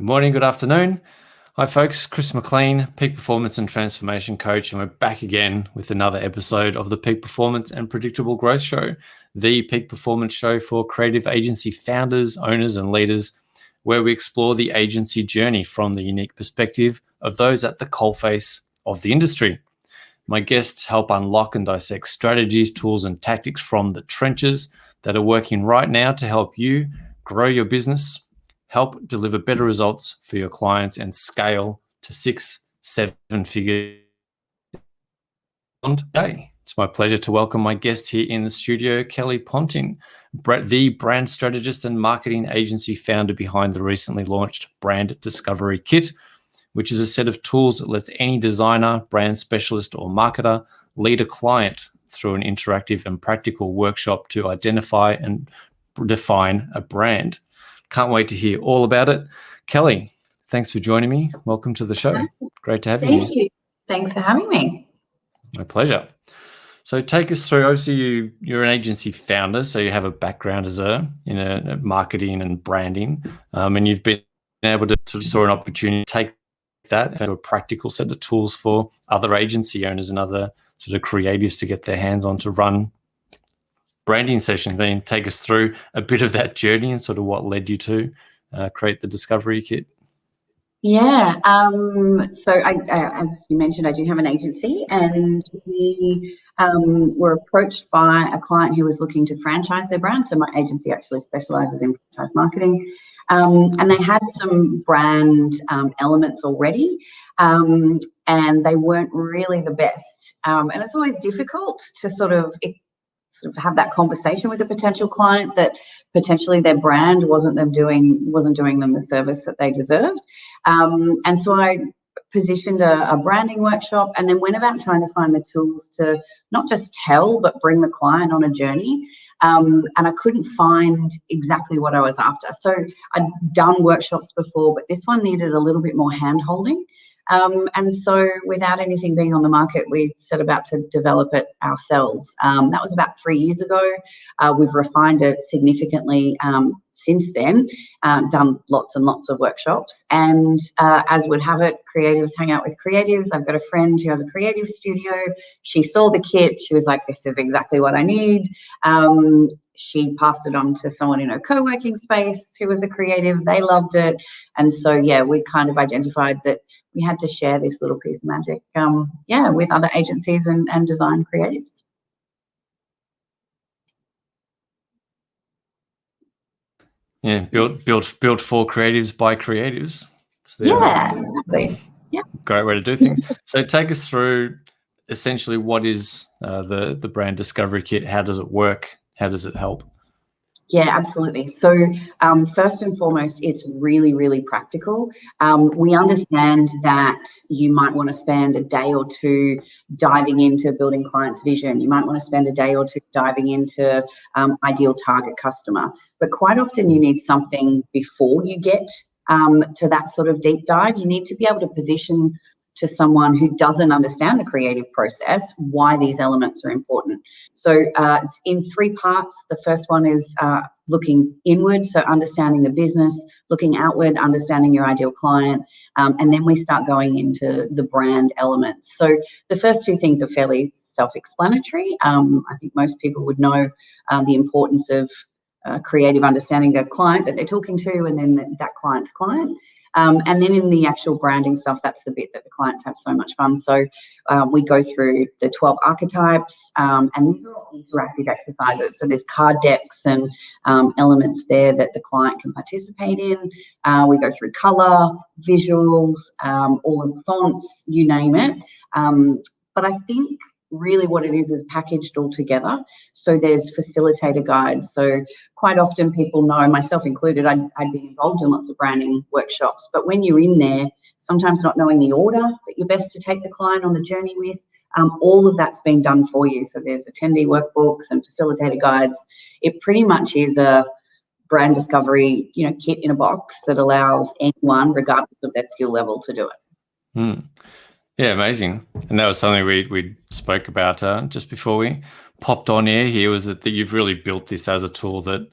Good morning, good afternoon. Hi folks, Chris McLean, Peak Performance and Transformation Coach, and we're back again with another episode of the Peak Performance and Predictable Growth Show, the peak performance show for creative agency founders, owners, and leaders, where we explore the agency journey from the unique perspective of those at the coalface of the industry. My guests help unlock and dissect strategies, tools, and tactics from the trenches that are working right now to help you grow your business, help deliver better results for your clients, and scale to 6-7 figures. Today, it's my pleasure to welcome my guest here in the studio, Kelli Ponting, the brand strategist and marketing agency founder behind the recently launched Brand Discovery Kit, which is a set of tools that lets any designer, brand specialist, or marketer lead a client through an interactive and practical workshop to identify and define a brand. Can't wait to hear all about it. Kelli, thanks for joining me. Welcome to the show. Great to have you here. Thank you. Thanks for having me. My pleasure. So take us through, obviously you're an agency founder, so you have a background as in marketing and branding, and you've been able to saw an opportunity to take that into a practical set of tools for other agency owners and other sort of creatives to get their hands on to run branding sessions. Then take us through a bit of that journey and sort of what led you to create the Discovery Kit. Yeah. So as you mentioned, I do have an agency, and we were approached by a client who was looking to franchise their brand. So my agency actually specializes in franchise marketing. And they had some brand elements already, and they weren't really the best. And it's always difficult to sort of have that conversation with a potential client that potentially their brand wasn't doing them the service that they deserved. And so I positioned a branding workshop, and then went about trying to find the tools to not just tell but bring the client on a journey. And I couldn't find exactly what I was after. So I'd done workshops before, but this one needed a little bit more hand-holding. And so without anything being on the market, we set about to develop it ourselves. That was about 3 years ago. We've refined it significantly since then, done lots and lots of workshops. And as would have it, creatives hang out with creatives. I've got a friend who has a creative studio. She saw the kit. She was like, this is exactly what I need. She passed it on to someone in her co-working space who was a creative. They loved it. And so, yeah, we kind of identified that we had to share this little piece of magic, with other agencies and design creatives. Yeah, built for creatives by creatives. Exactly. Yeah. Great way to do things. So take us through essentially what is the Brand Discovery Kit. How does it work? How does it help? Yeah, absolutely. So first and foremost, it's really, really practical. We understand that you might want to spend a day or two diving into building clients' vision. You might want to spend a day or two diving into ideal target customer. But quite often you need something before you get to that sort of deep dive. You need to be able to position to someone who doesn't understand the creative process why these elements are important. So it's in 3 parts. The first one is looking inward, so understanding the business, looking outward, understanding your ideal client, and then we start going into the brand elements. So the first 2 things are fairly self-explanatory. I think most people would know the importance of creative understanding the client that they're talking to, and then that client's client. And then in the actual branding stuff, that's the bit that the clients have so much fun. So we go through the 12 archetypes, and these are all interactive exercises. So there's card decks and elements there that the client can participate in. We go through color, visuals, all of the fonts, you name it. But I think really what it is packaged all together. So there's facilitator guides. So quite often people know, myself included, I'd be involved in lots of branding workshops, but when you're in there, sometimes not knowing the order that you're best to take the client on the journey with, all of that's being done for you. So there's attendee workbooks and facilitator guides. It pretty much is a brand discovery, kit in a box that allows anyone, regardless of their skill level, to do it. Yeah, amazing. And that was something we spoke about just before we popped on air here, was that you've really built this as a tool that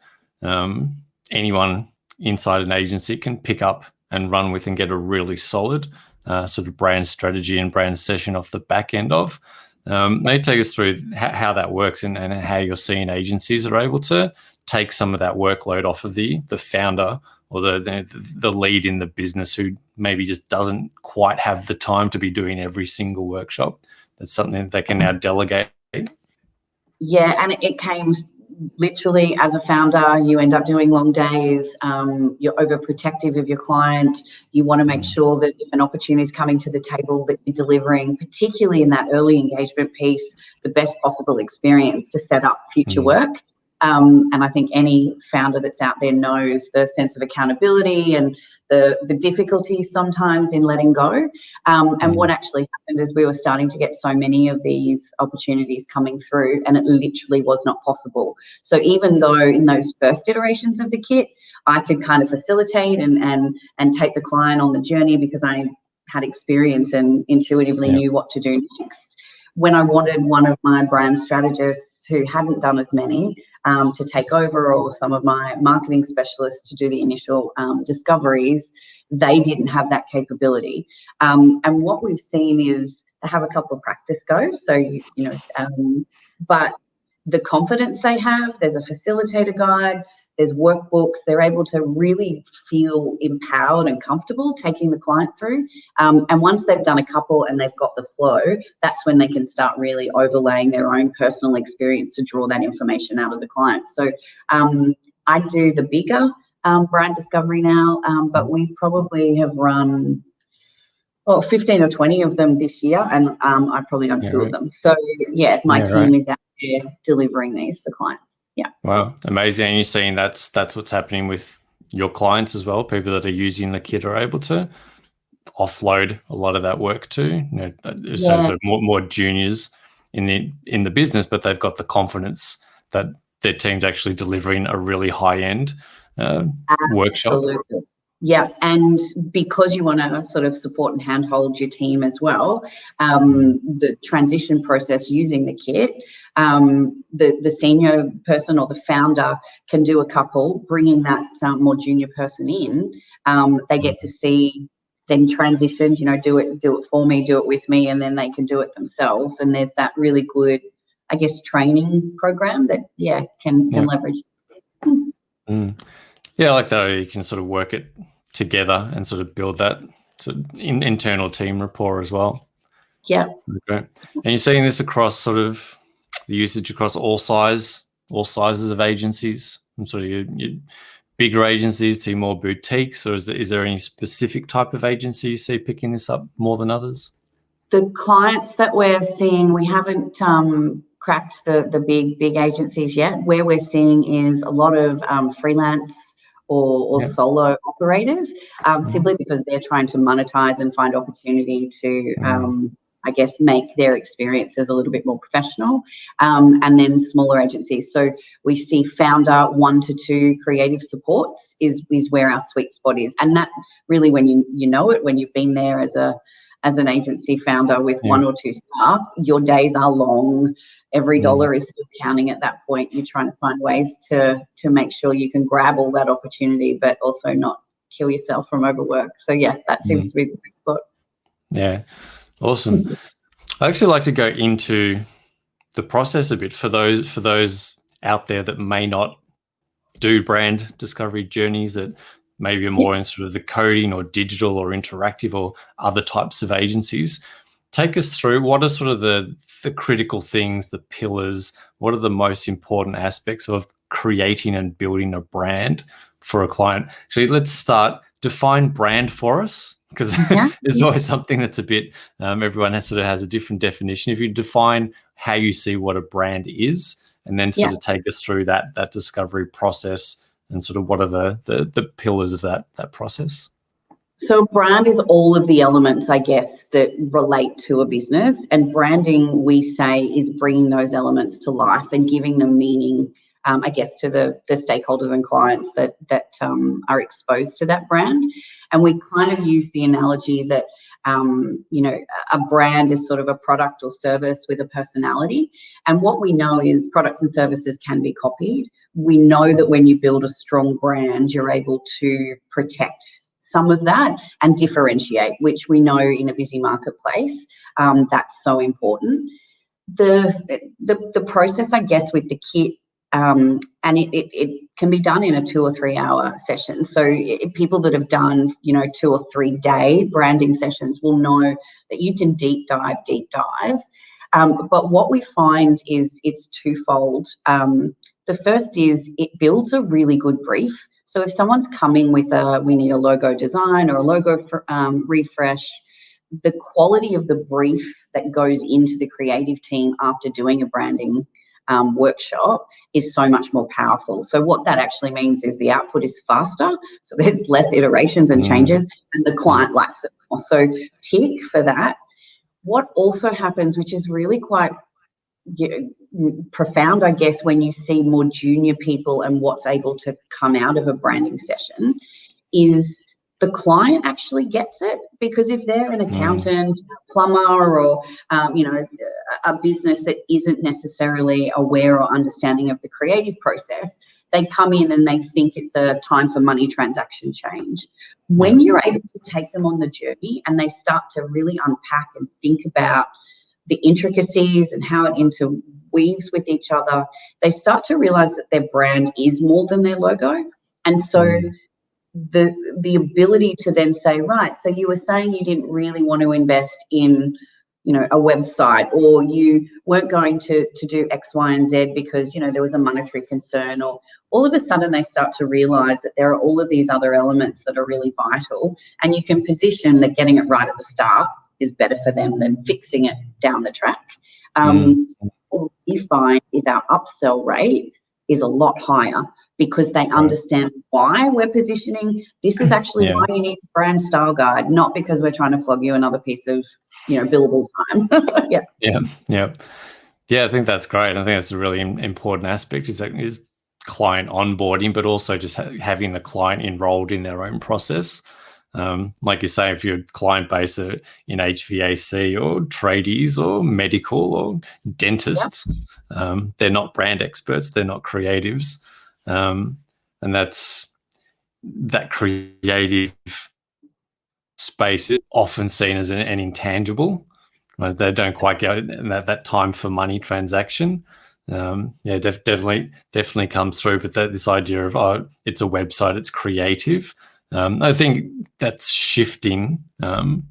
anyone inside an agency can pick up and run with and get a really solid sort of brand strategy and brand session off the back end of. Maybe take us through how that works and how you're seeing agencies are able to take some of that workload off of the founder or the lead in the business who maybe just doesn't quite have the time to be doing every single workshop. That's something that they can now delegate. Yeah, and it came literally as a founder, you end up doing long days, you're overprotective of your client, you want to make sure that if an opportunity is coming to the table that you're delivering, particularly in that early engagement piece, the best possible experience to set up future work. And I think any founder that's out there knows the sense of accountability and the difficulty sometimes in letting go. And what actually happened is we were starting to get so many of these opportunities coming through, and it literally was not possible. So even though in those first iterations of the kit, I could kind of facilitate and take the client on the journey because I had experience and intuitively knew what to do next. When I wanted one of my brand strategists who hadn't done as many to take over, or some of my marketing specialists to do the initial discoveries, they didn't have that capability. And what we've seen is they have a couple of practice goes. So, but the confidence they have, there's a facilitator guide, there's workbooks, they're able to really feel empowered and comfortable taking the client through. And once they've done a couple and they've got the flow, that's when they can start really overlaying their own personal experience to draw that information out of the client. So I do the bigger brand discovery now, but we probably have run 15 or 20 of them this year, and I've probably done two of them. So yeah, my team is out there delivering these for clients. Yeah. Wow, amazing. And you're seeing that's what's happening with your clients as well. People that are using the kit are able to offload a lot of that work too. So more juniors in the business, but they've got the confidence that their team's actually delivering a really high end workshop. Absolutely. Yeah, and because you want to sort of support and handhold your team as well, the transition process using the kit, the senior person or the founder can do a couple, bringing that more junior person in. They get to see them transition, do it for me, do it with me, and then they can do it themselves. And there's that really good, I guess, training program that can leverage. Yeah, I like that. You can sort of work it together and sort of build that sort of internal team rapport as well. Yeah. Okay. And you're seeing this across sort of the usage across all sizes of agencies, from sort of your bigger agencies to more boutiques, or is there any specific type of agency you see picking this up more than others? The clients that we're seeing, we haven't cracked the big agencies yet. Where we're seeing is a lot of freelance or solo operators, simply because they're trying to monetize and find opportunity to, I guess, make their experiences a little bit more professional, and then smaller agencies. So we see founder 1 to 2 creative supports is where our sweet spot is. And that really, when you know it, when you've been there as an agency founder with 1 or 2 staff, your days are long. Every dollar is still counting at that point. You're trying to find ways to make sure you can grab all that opportunity, but also not kill yourself from overwork. So yeah, that seems to be the sweet spot. Yeah, awesome. I'd actually like to go into the process a bit for those out there that may not do brand discovery journeys, that maybe are more in sort of the coding or digital or interactive or other types of agencies. Take us through what are sort of the critical things, the pillars, what are the most important aspects of creating and building a brand for a client? Actually, let's start, define brand for us, because there's always something that's a bit, everyone has a different definition. If you define how you see what a brand is, and then sort of take us through that discovery process and sort of what are the pillars of that process. So brand is all of the elements, I guess, that relate to a business, and branding, we say, is bringing those elements to life and giving them meaning, I guess, to the stakeholders and clients that are exposed to that brand. And we kind of use the analogy that, a brand is sort of a product or service with a personality. And what we know is products and services can be copied. We know that when you build a strong brand, you're able to protect some of that and differentiate, which we know in a busy marketplace, that's so important. The process, I guess, with the kit, and it can be done in a 2 or 3 hour session. So people that have done, 2 or 3 day branding sessions will know that you can deep dive. But what we find is it's twofold. The first is it builds a really good brief. So if someone's coming with we need a logo design or a logo refresh, the quality of the brief that goes into the creative team after doing a branding workshop is so much more powerful. So what that actually means is the output is faster, so there's less iterations and changes, and the client likes it more. So tick for that. What also happens, which is really quite profound, I guess, when you see more junior people and what's able to come out of a branding session, is the client actually gets it. Because if they're an accountant, plumber, or a business that isn't necessarily aware or understanding of the creative process, they come in and they think it's a time for money transaction change. When you're able to take them on the journey and they start to really unpack and think about the intricacies and how it interweaves with each other, they start to realize that their brand is more than their logo. And so the ability to then say, right, so you were saying you didn't really want to invest in, a website, or you weren't going to do X, Y, and Z because, there was a monetary concern, or all of a sudden they start to realize that there are all of these other elements that are really vital, and you can position that getting it right at the start is better for them than fixing it down the track. What we find is our upsell rate is a lot higher because they understand why we're positioning. This is actually why you need a brand style guide, not because we're trying to flog you another piece of, billable time. Yeah, I think that's great. I think that's a really important aspect is client onboarding, but also just having the client enrolled in their own process. Like you say, if your client base are in HVAC or tradies or medical or dentists, they're not brand experts, they're not creatives. And that's that creative space is often seen as an intangible. Right? They don't quite get that time for money transaction. Definitely comes through. But this idea of it's a website, it's creative. I think that's shifting now.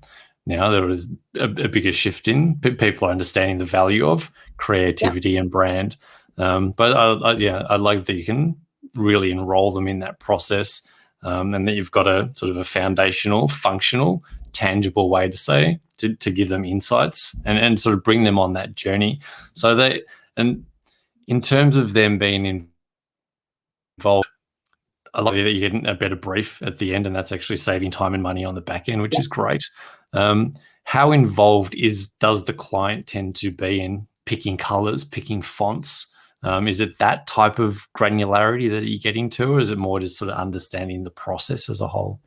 There is a bigger shift in people are understanding the value of creativity and brand. But I like that you can really enroll them in that process, and that you've got a sort of a foundational, functional, tangible way to give them insights and sort of bring them on that journey. So and in terms of them being involved, I love that you're getting a better brief at the end, and that's actually saving time and money on the back end, which is great. How involved does the client tend to be in picking colors, picking fonts? Is it that type of granularity that you get into, or is it more just sort of understanding the process as a whole?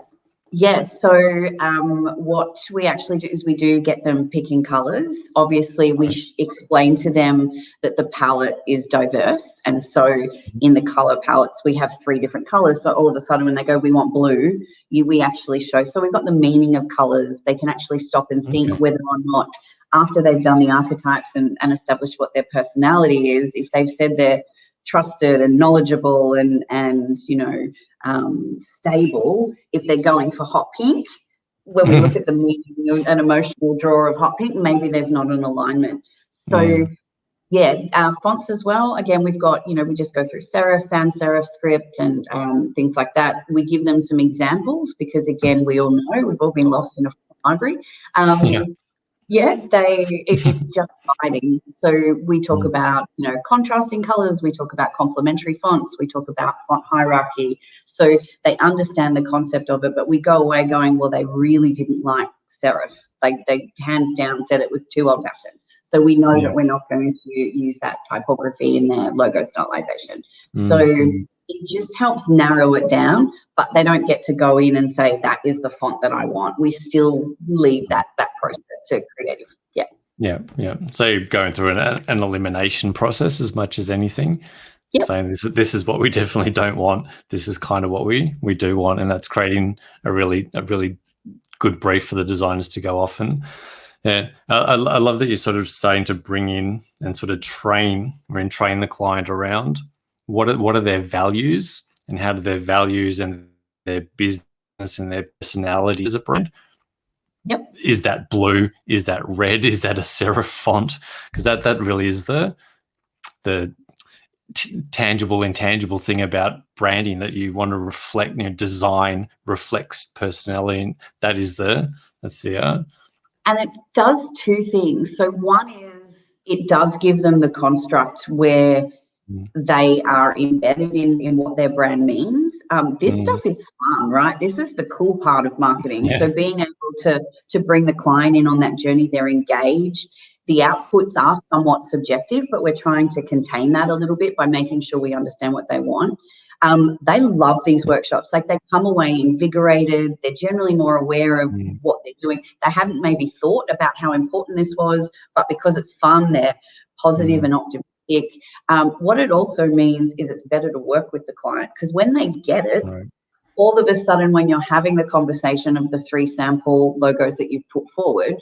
Yes. So what we actually do is we do get them picking colours. Obviously, we explain to them that the palette is diverse. And so in the colour palettes, we have 3 different colours. So all of a sudden when they go, we want blue, we actually show. So we've got the meaning of colours. They can actually stop and think whether or not, after they've done the archetypes and established what their personality is, if they've said they're trusted and knowledgeable and stable, if they're going for hot pink, when we look at the meaning and emotional draw of hot pink, maybe there's not an alignment. So fonts as well. Again, we've got, we just go through serif, sans serif script and things like that. We give them some examples because, again, we all know we've all been lost in a library. It's just guiding. So we talk about, contrasting colors. We talk about complementary fonts. We talk about font hierarchy. So they understand the concept of it, but we go away going, well, they really didn't like serif. They hands down said it was too old fashioned. So we know that we're not going to use that typography in their logo stylization. So it just helps narrow it down, but they don't get to go in and say, that is the font that I want. We still leave that process to creative. Yeah. So you're going through an elimination process as much as anything. Yep. saying this is what we definitely don't want. This is kind of what we do want, and that's creating a really good brief for the designers to go off. And yeah, I love that you're sort of starting to bring in and sort of train the client around what are their values, and how do their values and their business and their personality as a brand. Yep. Is that blue? Is that red? Is that a serif font? Because that really is the tangible, intangible thing about branding, that you want to reflect. Design reflects personality, and that's the and it does two things. So one is it does give them the construct where they are embedded in what their brand means. This stuff is fun, right? This is the cool part of marketing. Yeah. So being able to bring the client in on that journey, they're engaged. The outputs are somewhat subjective, but we're trying to contain that a little bit by making sure we understand what they want. They love these workshops. Like, they come away invigorated. They're generally more aware of what they're doing. They haven't maybe thought about how important this was, but because it's fun, they're positive and optimistic. What it also means is it's better to work with the client, because when they get it, all of a sudden, when you're having the conversation of the 3 sample logos that you've put forward,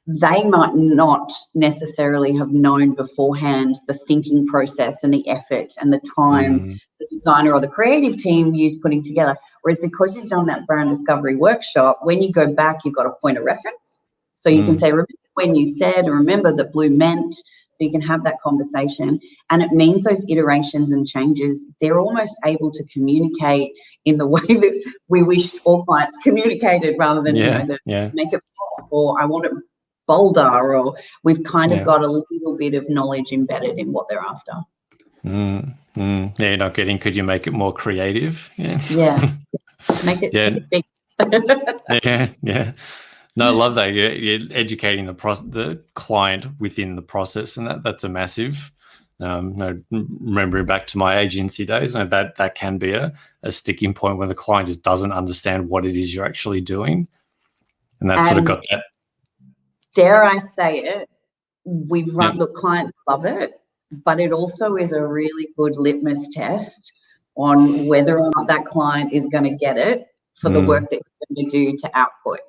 they might not necessarily have known beforehand the thinking process and the effort and the time the designer or the creative team used putting together. Whereas because you've done that brand discovery workshop, when you go back, you've got a point of reference. So you can say, remember when you said, remember that blue meant. So you can have that conversation, and it means those iterations and changes, they're almost able to communicate in the way that we wish all clients communicated, rather than make it pop, or I want it bolder, or we've kind of got a little bit of knowledge embedded in what they're after. Yeah, you're not getting, could you make it more creative? Yeah. Make it big. Yeah. No, I love that. You're educating the client within the process, and that's a massive. Remembering back to my agency days, that can be a sticking point when the client just doesn't understand what it is you're actually doing, and that's sort of got that. Dare I say it? We've run. Look, clients love it, but it also is a really good litmus test on whether or not that client is going to get it for the work that you're going to do to output.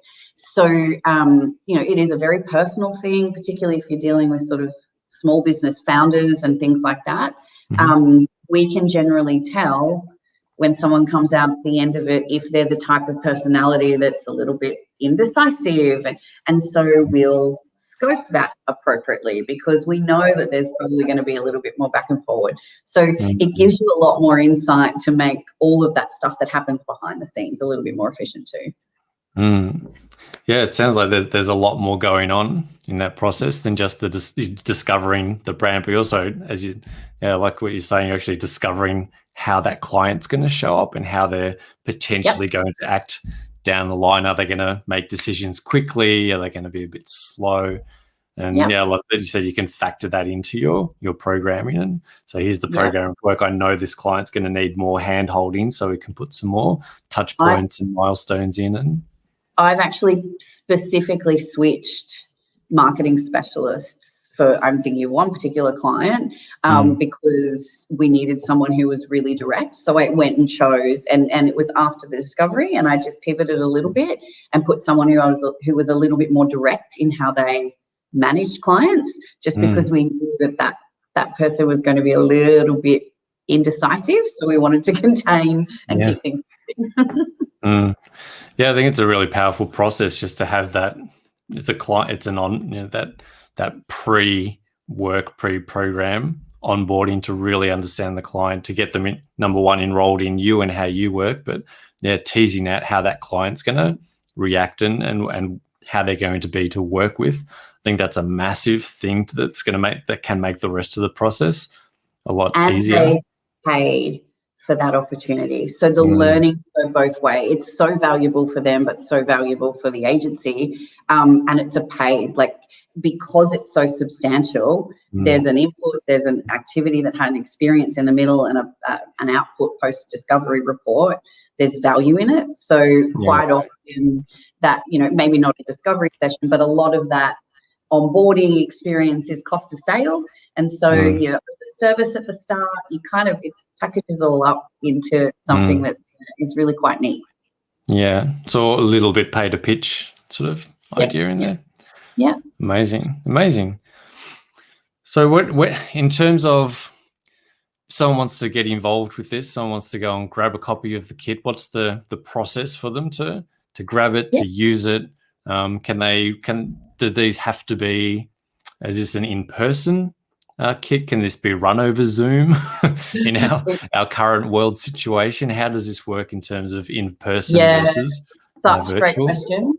So, it is a very personal thing, particularly if you're dealing with sort of small business founders and things like that. We can generally tell when someone comes out at the end of it if they're the type of personality that's a little bit indecisive. And so we'll scope that appropriately, because we know that there's probably going to be a little bit more back and forward. So it gives you a lot more insight to make all of that stuff that happens behind the scenes a little bit more efficient too. Yeah, it sounds like there's a lot more going on in that process than just the discovering the brand, but also, as like what you're saying, you're actually discovering how that client's going to show up and how they're potentially going to act down the line. Are they going to make decisions quickly? Are they going to be a bit slow? And like you said, you can factor that into your programming. And so here's the program of work. I know this client's going to need more hand holding, so we can put some more touch points and milestones in. And I've actually specifically switched marketing specialists for, I'm thinking of one particular client, because we needed someone who was really direct. So I went and chose, and it was after the discovery, and I just pivoted a little bit and put someone who was a little bit more direct in how they managed clients, just because we knew that person was going to be a little bit indecisive. So we wanted to contain and keep things moving. Yeah, I think it's a really powerful process just to have that. It's that pre-work, pre-program onboarding to really understand the client, to get them number one, enrolled in you and how you work, but teasing out how that client's going to react and how they're going to be to work with. I think that's a massive thing that can make the rest of the process a lot easier. And they paid for that opportunity. So the learnings go both ways. It's so valuable for them, but so valuable for the agency. And it's a paid, because it's so substantial, there's an input, there's an activity that had an experience in the middle, and an output post-discovery report. There's value in it. So quite often that, maybe not a discovery session, but a lot of that onboarding experience is cost of sale. And so the service at the start, it packages all up into something that is really quite neat. Yeah, so a little bit pay to pitch sort of idea in there. Yeah. Amazing. So what in terms of someone wants to get involved with this, someone wants to go and grab a copy of the kit, what's the process for them to grab it, to use it? Do these have to be, is this an in-person kit? Can this be run over Zoom in our current world situation? How does this work in terms of in-person versus such great virtual? questions.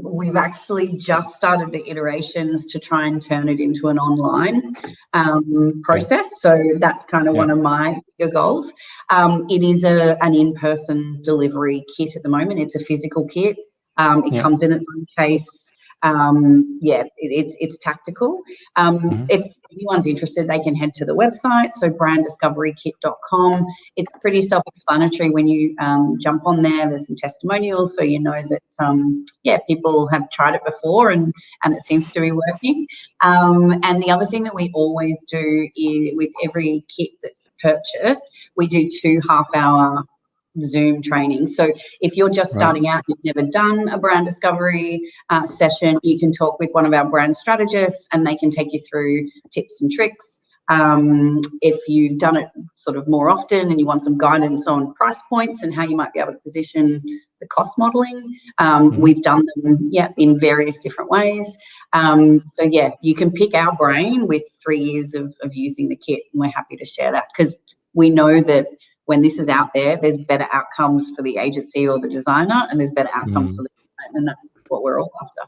We've actually just started the iterations to try and turn it into an online process. So that's kind of one of my bigger goals. It is an in-person delivery kit at the moment. It's a physical kit. It comes in its own case. It's tactical. If anyone's interested, they can head to the website, so branddiscoverykit.com. It's pretty self-explanatory when you jump on there. There's some testimonials, so you know that people have tried it before and it seems to be working. And the other thing that we always do is, with every kit that's purchased, we do 2 half-hour Zoom training. So if you're just starting out, you've never done a brand discovery session, you can talk with one of our brand strategists and they can take you through tips and tricks. If you've done it sort of more often and you want some guidance on price points and how you might be able to position the cost modeling, we've done them in various different ways. You can pick our brain with 3 years of using the kit, and we're happy to share that, because we know that when this is out there, there's better outcomes for the agency or the designer, and there's better outcomes for the client, and that's what we're all after.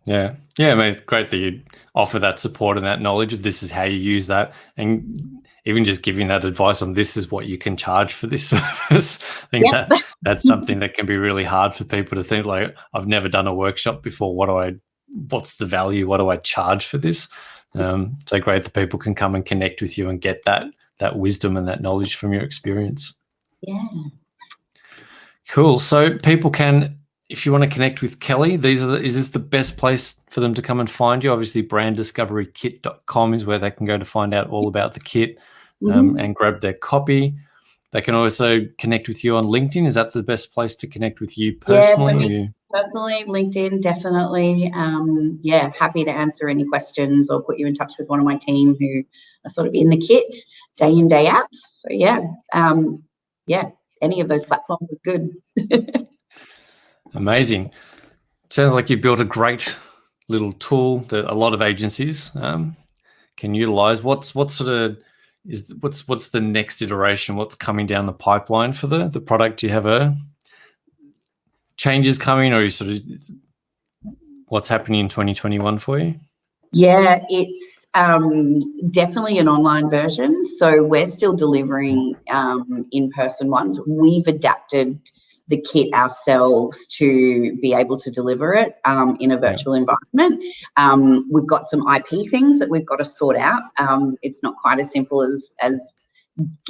Yeah, I mean, great that you offer that support and that knowledge of this is how you use that, and even just giving that advice on this is what you can charge for this service. I think that's something that can be really hard for people to think, like, I've never done a workshop before. What's the value? What do I charge for this? So great that people can come and connect with you and get that wisdom and that knowledge from your experience. Yeah. Cool. So people can, if you want to connect with Kelli, is this the best place for them to come and find you? Obviously, branddiscoverykit.com is where they can go to find out all about the kit and grab their copy. They can also connect with you on LinkedIn. Is that the best place to connect with you personally? Yeah, for me personally, LinkedIn, definitely. Happy to answer any questions or put you in touch with one of my team who are sort of in the kit day in, day out. So any of those platforms is good. Amazing. Sounds like you built a great little tool that a lot of agencies can utilize. What's the next iteration? What's coming down the pipeline for the product? Do you have changes coming, or what's happening in 2021 for you? Yeah, it's definitely an online version. So we're still delivering in-person ones. We've adapted the kit ourselves to be able to deliver it in a virtual environment. We've got some IP things that we've got to sort out. It's not quite as simple as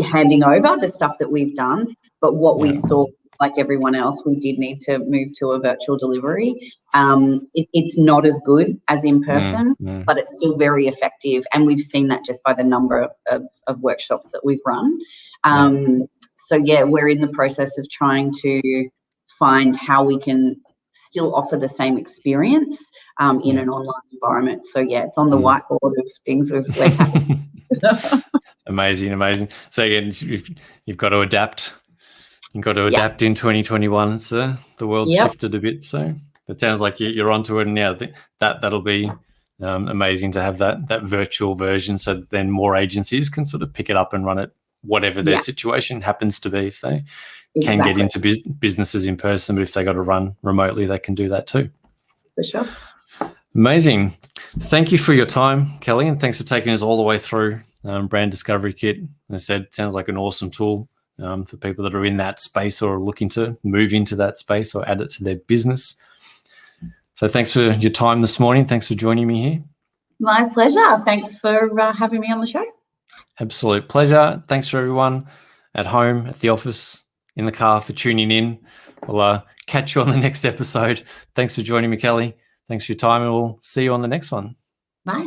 handing over the stuff that we've done, but what we saw, like everyone else, we did need to move to a virtual delivery. It's not as good as in person, but it's still very effective, and we've seen that just by the number of workshops that we've run. We're in the process of trying to find how we can still offer the same experience in an online environment. So it's on the whiteboard of things we're having. Amazing. So again, you've got to adapt. You've got to adapt in 2021. So the world shifted a bit. So it sounds like you're onto it, and now that'll be amazing to have that virtual version, so that then more agencies can sort of pick it up and run it, whatever their situation happens to be. If they can get into businesses in person, but if they got to run remotely, they can do that too. For sure. Amazing. Thank you for your time, Kelli, and thanks for taking us all the way through Brand Discovery Kit. As I said, it sounds like an awesome tool for people that are in that space or are looking to move into that space or add it to their business. So thanks for your time this morning. Thanks for joining me here. My pleasure. Thanks for having me on the show. Absolute pleasure. Thanks for everyone at home, at the office, in the car for tuning in. We'll catch you on the next episode. Thanks for joining me, Kelli. Thanks for your time, and we'll see you on the next one. Bye.